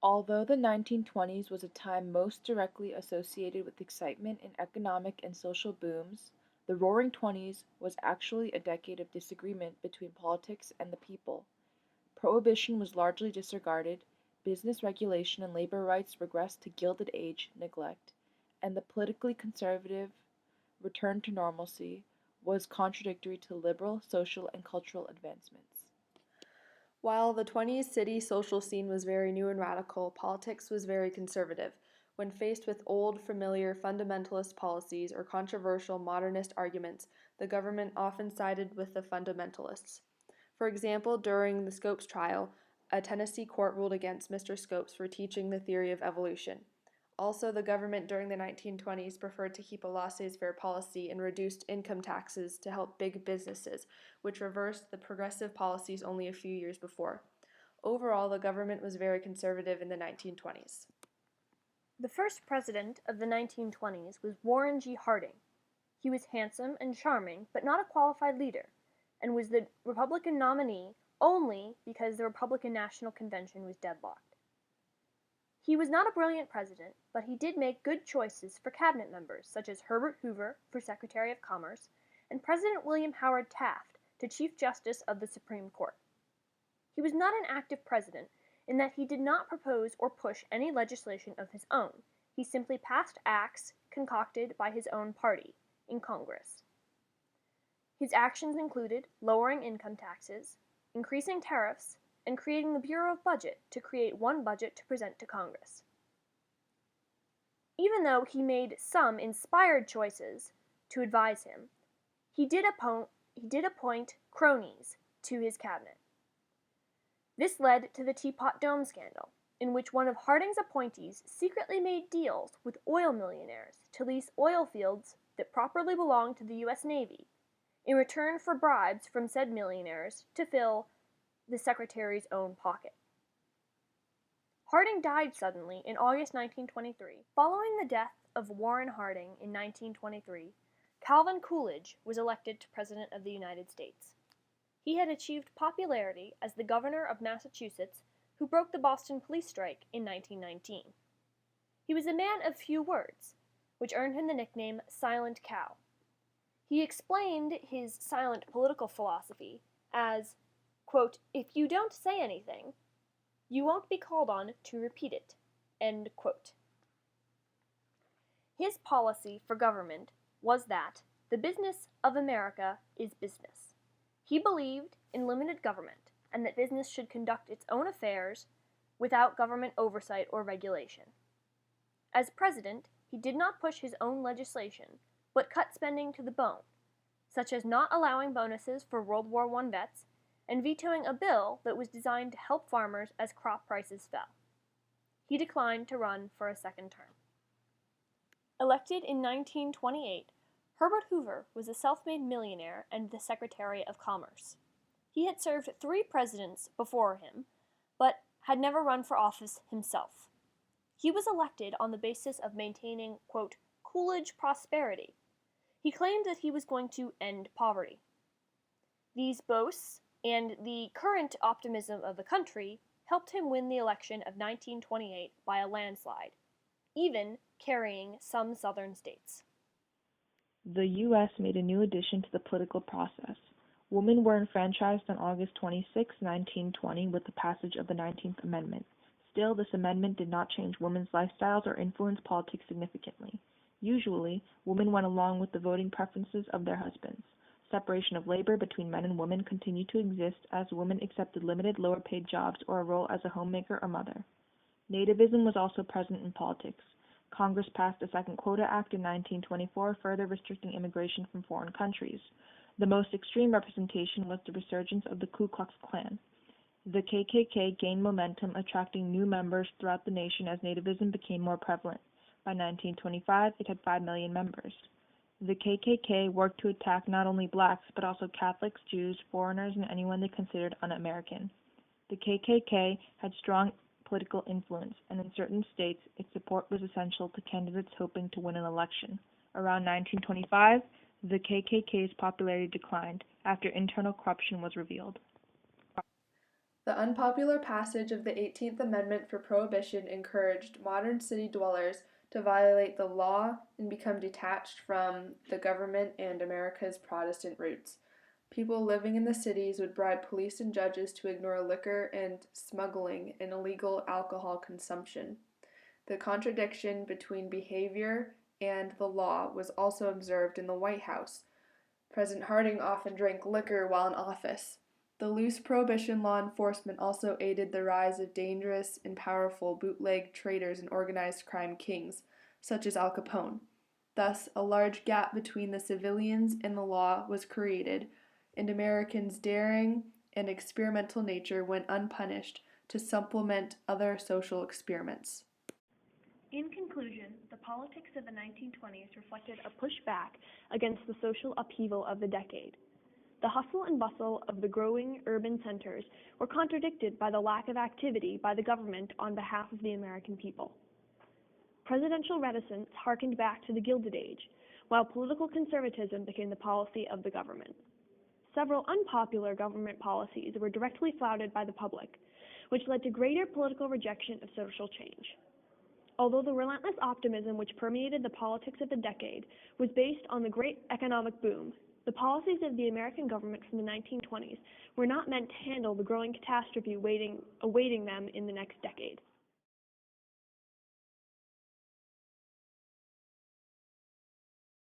Although the 1920s was a time most directly associated with excitement in economic and social booms, the Roaring Twenties was actually a decade of disagreement between politics and the people. Prohibition was largely disregarded, business regulation and labor rights regressed to Gilded Age neglect, and the politically conservative return to normalcy was contradictory to liberal social and cultural advancements. While the 20s city social scene was very new and radical, politics was very conservative. When faced with old, familiar fundamentalist policies or controversial modernist arguments, the government often sided with the fundamentalists. For example, during the Scopes trial, a Tennessee court ruled against Mr. Scopes for teaching the theory of evolution. Also, the government during the 1920s preferred to keep a laissez-faire policy and reduced income taxes to help big businesses, which reversed the progressive policies only a few years before. Overall, the government was very conservative in the 1920s. The first president of the 1920s was Warren G. Harding. He was handsome and charming, but not a qualified leader, and was the Republican nominee only because the Republican National Convention was deadlocked. He was not a brilliant president, but he did make good choices for cabinet members, such as Herbert Hoover for Secretary of Commerce and President William Howard Taft to Chief Justice of the Supreme Court. He was not an active president in that he did not propose or push any legislation of his own. He simply passed acts concocted by his own party in Congress. His actions included lowering income taxes, increasing tariffs, and creating the Bureau of Budget to create one budget to present to Congress. Even though he made some inspired choices to advise him, he did appoint cronies to his cabinet. This led to the Teapot Dome scandal, in which one of Harding's appointees secretly made deals with oil millionaires to lease oil fields that properly belonged to the U.S. Navy in return for bribes from said millionaires to fill the secretary's own pocket. Harding died suddenly in August 1923. Following the death of Warren Harding in 1923, Calvin Coolidge was elected to President of the United States. He had achieved popularity as the governor of Massachusetts who broke the Boston police strike in 1919. He was a man of few words, which earned him the nickname Silent Cow. He explained his silent political philosophy as, quote, "If you don't say anything, you won't be called on to repeat it," end quote. His policy for government was that the business of America is business. He believed in limited government and that business should conduct its own affairs without government oversight or regulation. As president, he did not push his own legislation, but cut spending to the bone, such as not allowing bonuses for World War I vets and vetoing a bill that was designed to help farmers as crop prices fell. He declined to run for a second term. Elected in 1928, Herbert Hoover was a self-made millionaire and the Secretary of Commerce. He had served 3 presidents before him, but had never run for office himself. He was elected on the basis of maintaining, quote, Coolidge prosperity. He claimed that he was going to end poverty. These boasts and the current optimism of the country helped him win the election of 1928 by a landslide, even carrying some southern states. The U.S. made a new addition to the political process. Women were enfranchised on August 26, 1920, with the passage of the 19th Amendment. Still, this amendment did not change women's lifestyles or influence politics significantly. Usually, women went along with the voting preferences of their husbands. Separation of labor between men and women continued to exist as women accepted limited lower-paid jobs or a role as a homemaker or mother. Nativism was also present in politics. Congress passed the Second Quota Act in 1924, further restricting immigration from foreign countries. The most extreme representation was the resurgence of the Ku Klux Klan. The KKK gained momentum, attracting new members throughout the nation as nativism became more prevalent. By 1925, it had 5 million members. The KKK worked to attack not only blacks, but also Catholics, Jews, foreigners, and anyone they considered un-American. The KKK had strong political influence, and in certain states, its support was essential to candidates hoping to win an election. Around 1925, the KKK's popularity declined after internal corruption was revealed. The unpopular passage of the 18th Amendment for Prohibition encouraged modern city dwellers to violate the law and become detached from the government and America's Protestant roots. People living in the cities would bribe police and judges to ignore liquor and smuggling and illegal alcohol consumption. The contradiction between behavior and the law was also observed in the White House. President Harding often drank liquor while in office. The loose prohibition law enforcement also aided the rise of dangerous and powerful bootleg traders and organized crime kings, such as Al Capone. Thus, a large gap between the civilians and the law was created, and Americans' daring and experimental nature went unpunished to supplement other social experiments. In conclusion, the politics of the 1920s reflected a pushback against the social upheaval of the decade. The hustle and bustle of the growing urban centers were contradicted by the lack of activity by the government on behalf of the American people. Presidential reticence harkened back to the Gilded Age, while political conservatism became the policy of the government. Several unpopular government policies were directly flouted by the public, which led to greater political rejection of social change. Although the relentless optimism which permeated the politics of the decade was based on the great economic boom, the policies of the American government from the 1920s were not meant to handle the growing catastrophe awaiting them in the next decade.